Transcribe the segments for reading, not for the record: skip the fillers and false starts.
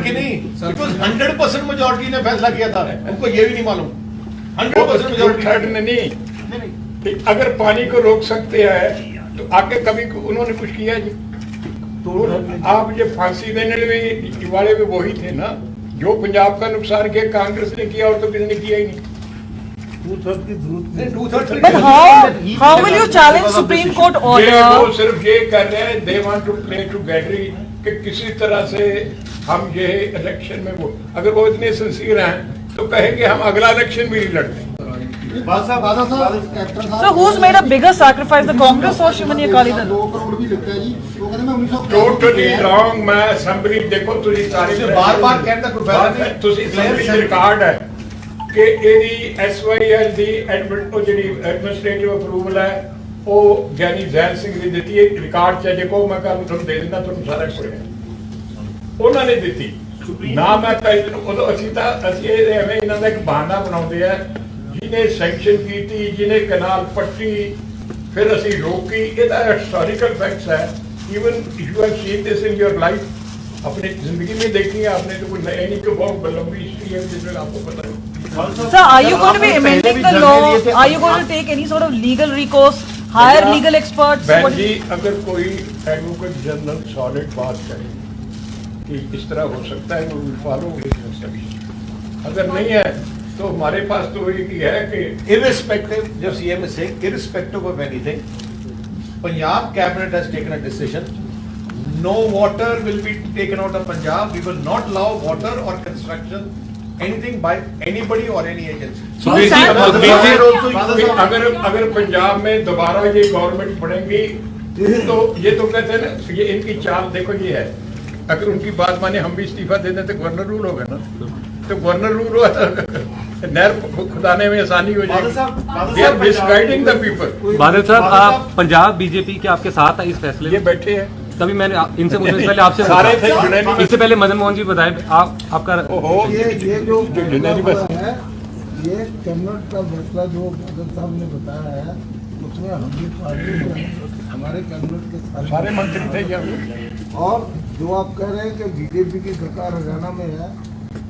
की नहीं, 100% मेजोरिटी ने फैसला किया था, उनको ये भी नहीं मालूम 100% मेजोरिटी नहीं। अगर पानी को रोक सकते हैं तो आगे कभी उन्होंने कुछ किया जी? तो आप ये फांसी देने वाले भी वही थे ना जो पंजाब का नुकसान किया, कांग्रेस ने किया और तो किसी ने किया ही नहीं। But how will you challenge Supreme Court order? वो सिर्फ ये कर रहे हैं, they want to play to gallery कि किसी तरह से हम ये इलेक्शन में वो, अगर वो इतने सिंसियर हैं तो कहेंगे हम अगला इलेक्शन भी नहीं लड़ते। So who's made a bigger sacrifice, the Congress or Shivani Akali Dal? Totally wrong। मैं असेंबली देखो तुझे सारी बार-बार कहता कोई फायदा नहीं, ਤੁਸੀਂ ਅਸੈਂਬਲੀ ਦੇ ਰਿਕਾਰਡ ਹੈ ਕਿ ਇਹਦੀ ਐਸਵਾਈਐਲ ਦੀ ਐਡਮਿਨਿਸਟ੍ਰੇਟਿਵ ਅਪਰੂਵਲ ਹੈ ਉਹ ਗਿਆਨੀ ਜ਼ੈਨ ਸਿੰਘ ਨੇ ਦਿੱਤੀ ਹੈ, ਰਿਕਾਰਡ ਚ ਦੇਖੋ, ਮੈਂ ਕੱਲ ਤੁਹਾਨੂੰ ਦੇ ਦਿੰਦਾ, ਤੁਹਾਨੂੰ ਸਾਰਾ ਕੁਝ ਉਹਨਾਂ ਨੇ ਦਿੱਤੀ ਨਾ। ਮੈਂ ਉਦੋਂ ਅਸੀਂ ਐਵੇਂ ਇਹਨਾਂ ਦਾ ਇੱਕ ਬਹਾਨਾ ਬਣਾਉਂਦੇ ਆ, ਜਿਹਨੇ ਸੈਂਕਸ਼ਨ ਕੀਤੀ, ਜਿਹਨੇ ਕਨਾਲ ਪੱਟੀ, ਫਿਰ ਅਸੀਂ ਰੋਕੀ, ਇਹਦਾ ਹਿਸਟੋਰੀਕਲ ਫੈਕਟਸ ਹੈ। Even you have seen this in your life, अपनी जिंदगी में देखी है आपने, तो कोई नई नहीं, कि बहुत लंबी हिस्ट्री है जिसमें आपको पता है। Sir, are you going to be amending the law? Are you going to take any sort of legal recourse, hire legal experts? बहन जी, अगर कोई एडवोकेट जनरल सॉलिड बात करे कि इस तरह हो सकता है, वो फॉलो अगर नहीं है तो हमारे पास तो एक ही है कि irrespective, just CM is saying, irrespective of anything, Punjab cabinet has taken a decision. No water will be taken out of Punjab. We will not allow water or construction, anything by anybody or any agency. अगर पंजाब में दोबारा ये government बढ़ेगी तो ये तो कहते हैं ना, ये इनकी चाल देखो ये है, अगर उनकी बात माने हम भी इस्तीफा दे दें तो गवर्नर रूल होगा ना, तो गवर्नर रूल हुआ नहर खुदाने में आसानी हो जाएगी। They are misguiding the people। बादल साहब, आप पंजाब बीजेपी के आपके साथ है इस फैसले में? ये बैठे हैं, तभी मैंने इनसे पूछने से पहले आपसे सारे थे जुड़े नहीं। इससे पहले मदन मोहन जी बताए आपका ये जो है, ये कैबिनेट का फैसला जो बादल साहब ने बताया है, उसमें हम भी पार्टी हमारे कैबिनेट के सारे मंत्री थे यहाँ। और जो आप कह रहे हैं कि बीजेपी की सरकार हरियाणा में है,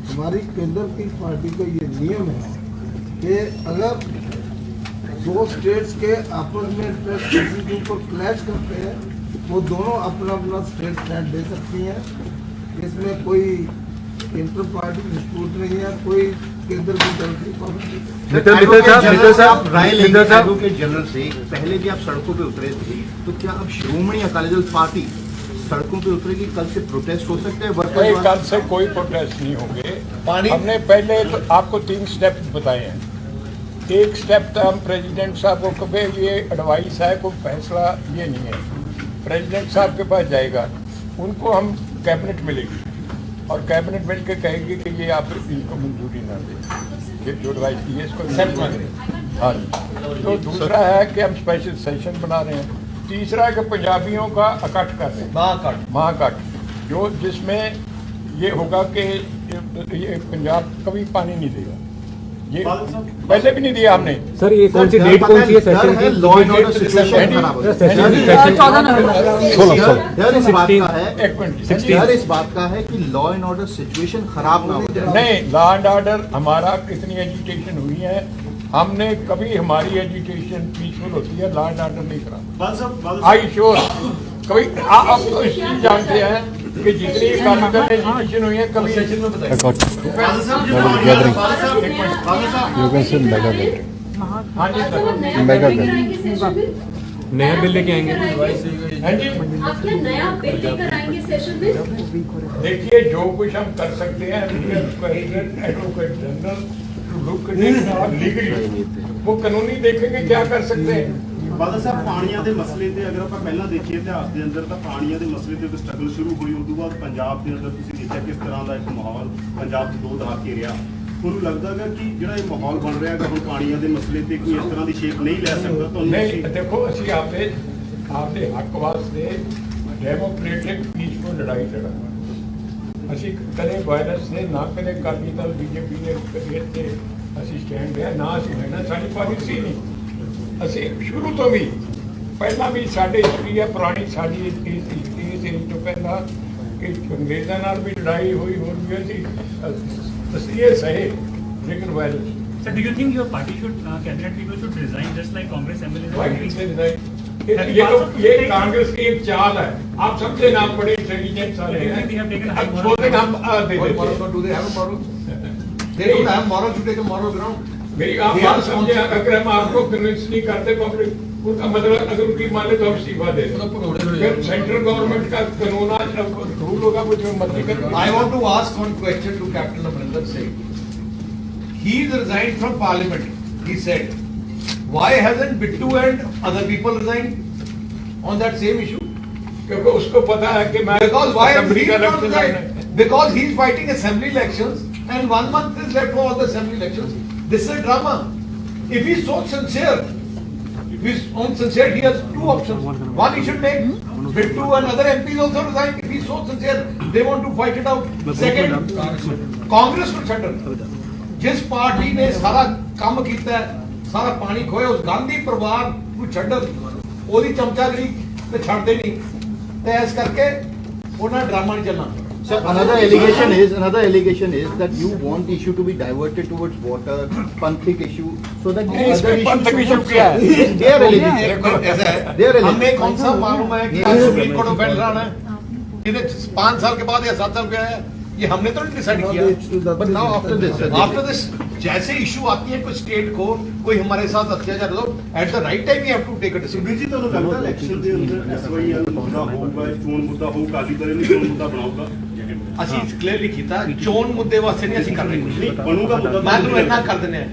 हमारी केंद्र की पार्टी का ये नियम है कि अगर दो स्टेट्स के आपस में इंटरेस्ट किसी के ऊपर क्लैश करते हैं, वो दोनों अपना अपना स्टेट स्टैंड दे सकती हैं। इसमें कोई इंटर पार्टी डिस्प्यूट नहीं है, कोई केंद्र की तरफ से एडवोकेट जनरल से पहले भी आप सड़कों पे उतरे थे, तो क्या अब श्रोमणी अकाली दल पार्टी सड़कों पे उतरेगी? कल से प्रोटेस्ट हो सकते हैं? कल से कोई प्रोटेस्ट नहीं होंगे। हमने पहले तो आपको 3 स्टेप बताए हैं। एक स्टेप तो हम प्रेसिडेंट साहब को कभी ये एडवाइस है, कोई फैसला ये नहीं है, प्रेसिडेंट साहब के पास जाएगा, उनको हम कैबिनेट मिलेगी और कैबिनेट मिल के कहेगी कि ये आप इनको मंजूरी ना दें, ये जो एडवाइस की है इसको एक्सेप्ट करें। हाँ जी। तो दूसरा है कि हम स्पेशल सेशन बना रहे हैं। तीसरा कि पंजाबियों का इकट्ठ कर रहे हैं, महाकट, जो जिसमें ये होगा कि ये पंजाब कभी पानी नहीं देगा, ये पहले भी नहीं दिया हमने। सर, ये कौन सी डेट कौन सी है सेशन की? लॉ एंड ऑर्डर सिचुएशन खराब है, इस बात का है कि लॉ एंड ऑर्डर सिचुएशन खराब ना हो जाए। नहीं, लॉ एंड ऑर्डर हमारा कितनी एजुटेशन हुई है, हमने कभी, हमारी एजुटेशन पीसफुल होती है, लॉ एंड ऑर्डर नहीं खराब। आई श्योर कभी आप तो इस चीज जानते हैं कि जितनी एजुकेशन हुई है कभी हाँ जी नया बिल लेके आएंगे। हाँ जी, देखिए जो कुछ हम कर सकते हैं, एडवोकेट जनरल लीगली वो कानूनी देखेंगे क्या कर सकते हैं। बादल साहब, पानिया के मसले ते अगर आप पहला देखिए इतिहास के अंदर तो पानिया के मसले ते स्ट्रगल शुरू हुई, उस बाद पंजाब के अंदर तुसीं देखिया किस तरह का एक माहौल पंजाब से 2 दहाके रहा। ਤੁਹਾਨੂੰ लगता है कि जो ये माहौल बन रहा है हम पानिया के मसले ते कोई इस तरह की शेप नहीं ले सकता? तो नहीं, देखो असी आपने हक वास्ते डेमोक्रेटिक पीसफुल लड़ाई लड़ा, ਅਸੀਂ ਕਦੇ ਵਾਇਰਸ ਨੇ ਨਾ ਕਦੇ ਅਕਾਲੀ ਦਲ बीजेपी ने ਇੱਥੇ ਅਸੀਂ ਸਟੈਂਡ ਲਿਆ, ਨਾ ਅਸੀਂ ਲੈਣਾ, ਸਾਡੀ ਪਾਲਿਸੀ ਨਹੀਂ। ਅਸੀਂ ਸ਼ੁਰੂ ਤੋਂ ਵੀ ਪਹਿਲਾਂ ਵੀ ਸਾਡੇ ਹਿਸਟਰੀ ਹੈ ਪੁਰਾਣੀ, ਸਾਡੀ ਇਸ ਹਿਸਟਰੀ ਤੋਂ ਪਹਿਲਾਂ ਕਿ ਅੰਗਰੇਜ਼ਾਂ ਨਾਲ ਵੀ ਲੜਾਈ ਹੋਈ ਹੋਰ ਵੀ ਅਸੀਂ ਇਹ ਸਹੇ ਲੇਕਿਨ virus Sir, do you think your party should, cabinet people should resign just like Congress MLAs are doing? ये कांग्रेस की एक चाल है। आप सबसे नाम बड़े इंटेलिजेंट सारे हैं। They have taken high अब moral बोलते हैं हम दे What देते moral? हैं। Do they have a moral? They don't have moral to take a moral ground. मेरी आप बात समझे, अगर हम आपको कन्विंस नहीं करते पब्लिक उनका मतलब अगर उनकी माने तो हम इस्तीफा दे दें। सेंट्रल गवर्नमेंट का कानून आज रूल होगा वो जो मर्जी कर। I want to ask one question to Captain Amrinder Singh. He resigned from Parliament. He said, why hasn't Bittu and other people resigned on that same issue? क्योंकि उसको पता है कि मैं Because why has assembly he का not election लड़ना है। resigned? Because he's fighting assembly elections and 1 month is left for all the assembly elections. This is a drama. If he's so sincere, if he's on sincere, he has two options. One, he should make Bittu and other MPs also resign. If he's so sincere, they want to fight it out. Second, Congress to shut down. जिस party ने सारा काम किया सारा पानी खोया उस गांधी परिवार ਨੂੰ ਛੱਡਣ ਉਹਦੀ ਚਮਚਾਗਰੀ ਤੇ ਛੱਡਦੇ ਨਹੀਂ ਤੇ ਇਸ ਕਰਕੇ ਉਹਨਾਂ ਡਰਾਮਾ ਨਹੀਂ ਚੱਲਣਾ Sir, another allegation is that you want the issue to be diverted towards water, Panthic issue, so that the other issues. पंथक issue क्या है? They are alleging. ऐसा है They are alleging. हमें कौन सा मालूम है कि आज सुप्रीम कोर्ट में बैठ रहा है इन्हें 5 साल के बाद या 7 साल के आया ये हमने तो नहीं डिसाइड किया But now after this, sir, after this जैसे इशू आती है कोई स्टेट को कोई हमारे साथ अत्याचार हो at the right time we have to take a decision Sukhbir ji ਤੁਹਾਨੂੰ ਲੱਗਦਾ ਇਲੈਕਸ਼ਨ ਦੇ ਅੰਦਰ ਐਸਵਾਈਐਲ ਮੁੱਦਾ ਹੋਊਗਾ ਚੋਣ ਮੁੱਦਾ ਹੋਊਗਾ ਅਕਾਲੀ ਦਲ ਨਹੀਂ ਚੋਣ ਮੁੱਦਾ ਬਣਾਊਗਾ ਅਸੀਂ ਕਲੀਅਰਲੀ ਕੀਤਾ ਚੋਣ ਮੁੱਦੇ ਵਾਸਤੇ ਨਹੀਂ ਅਸੀਂ ਕਰ ਰਹੇ ਨਹੀਂ ਬਣੂਗਾ ਮੁੱਦਾ ਮੈਂ ਤੁਹਾਨੂੰ ਇੰਨਾ ਕਰ ਦਿੰਦੇ ਆ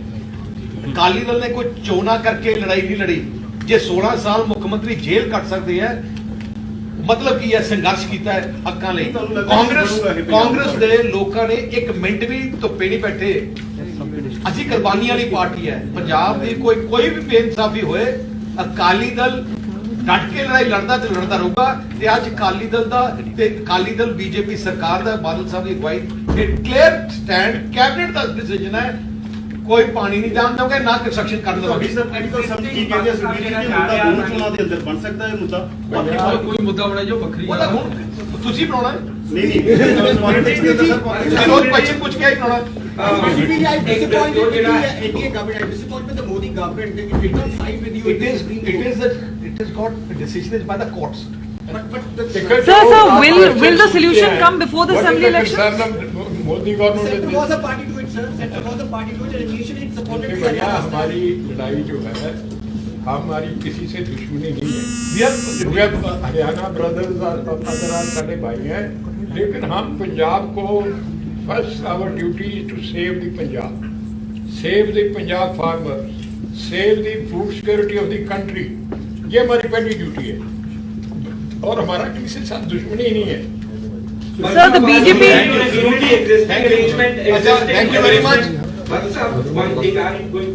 ਅਕਾਲੀ ਦਲ ਨੇ ਕੋਈ ਚੋਣਾ ਕਰਕੇ ਲੜਾਈ ਨਹੀਂ ਲੜੀ ਜੇ 16 ਸਾਲ ਮੁੱਖ ਮੰਤਰੀ ਜੇਲ੍ਹ ਕੱਟ ਸਕਦੇ ਆ ਮਤਲਬ ਕੀ ਹੈ ਸੰਘਰਸ਼ ਕੀਤਾ ਹੈ ਹੱਕਾਂ ਲਈ ਕਾਂਗਰਸ ਦੇ ਲੋਕਾਂ ਨੇ 1 ਮਿੰਟ ਵੀ ਧੁੱਪੇ ਨਹੀਂ ਬੈਠੇ ਅਸੀਂ ਕੁਰਬਾਨੀਆਂ ਵਾਲੀ ਪਾਰਟੀ ਹੈ ਪੰਜਾਬ ਦੀ ਕੋਈ ਵੀ ਬੇਇਨਸਾਫੀ ਹੋਏ ਅਕਾਲੀ ਦਲ ਡਟ ਕੇ ਲੜਾਈ ਲੜਦਾ ਤੇ ਲੜਦਾ ਰਹੂਗਾ ਤੇ ਅੱਜ ਅਕਾਲੀ ਦਲ ਦਾ ਤੇ ਅਕਾਲੀ ਦਲ ਬੀਜੇਪੀ ਸਰਕਾਰ ਦਾ ਬਾਦਲ ਸਾਹਿਬ ਦੀ ਅਗਵਾਈ ਇਹ ਕਲੀਅਰ ਸਟੈਂਡ ਕੈਬਨਿਟ ਦਾ ਡਿਸੀਜਨ ਹੈ ਕੋਈ ਪਾਣੀ ਨਹੀਂ ਜਾਣ ਦੇਵਾਂਗੇ ਨਾ ਕੰਸਟਰਕਸ਼ਨ ਕਰਨ ਦੇਵਾਂਗੇ ਸਰ ਪੋਲੀਟੀਕਲ ਸਭ ਕੀ ਕਹਿੰਦੇ ਆ ਸੁਖਬੀਰ ਜੀ ਮੁੱਦਾ ਦੋਨੋਂ ਚੋਣਾਂ ਦੇ ਅੰਦਰ ਬਣ ਸਕਦਾ ਹੈ ਮੁੱਦਾ ਕੋਈ ਮੁੱਦਾ ਬਣਾ ਜੋ ਵੱਖਰੀ ਉਹਦਾ ਹੁਣ ਤੁਸੀਂ ਬਣਾਉਣਾ ਹੈ ਨਹੀਂ ਪੋਲਿਟਿਕਸ ਦੇ ਅੰਦਰ ਸਰ ਰੋਜ਼ ਕੁਐਸਚਨ ਪੁੱਛ ਕੇ ਹੀ ਬਣਾਉਣਾ It is got the decision is by the courts. Sir, will the solution come before the assembly election? Modi government was a party to it, sir. Center was a party to it, and initially it supported the भैया Haryana हमारी लड़ाई जो है हमारी किसी से दुश्मनी नहीं है We are हरियाणा ब्रदर्स और सारे भाई हैं लेकिन हम पंजाब को first our duty to save the Punjab, save the Punjab farmer, save the food security of the country, ये हमारी पहली ड्यूटी है और हमारा किसी के साथ दुश्मनी नहीं है। Sir, the BJP. Thank you very much.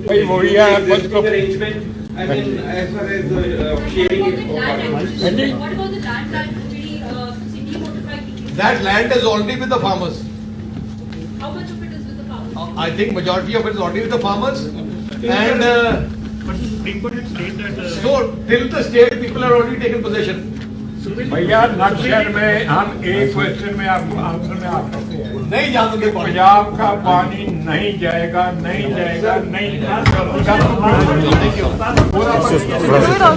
भाई वही है बस को I mean, as far as sharing it. What about the land that city notified? That land is already with the farmers. How much of it is with the farmers? I think majority of it is already with the farmers. And But the Supreme Court had said that. so till the state people are already taken possession. भैया नक्शल में हम एक question में आपको answer में आप कहते हैं नहीं जानते पंजाब का पानी नहीं जाएगा नहीं जाएगा नहीं जाएगा। Do it also.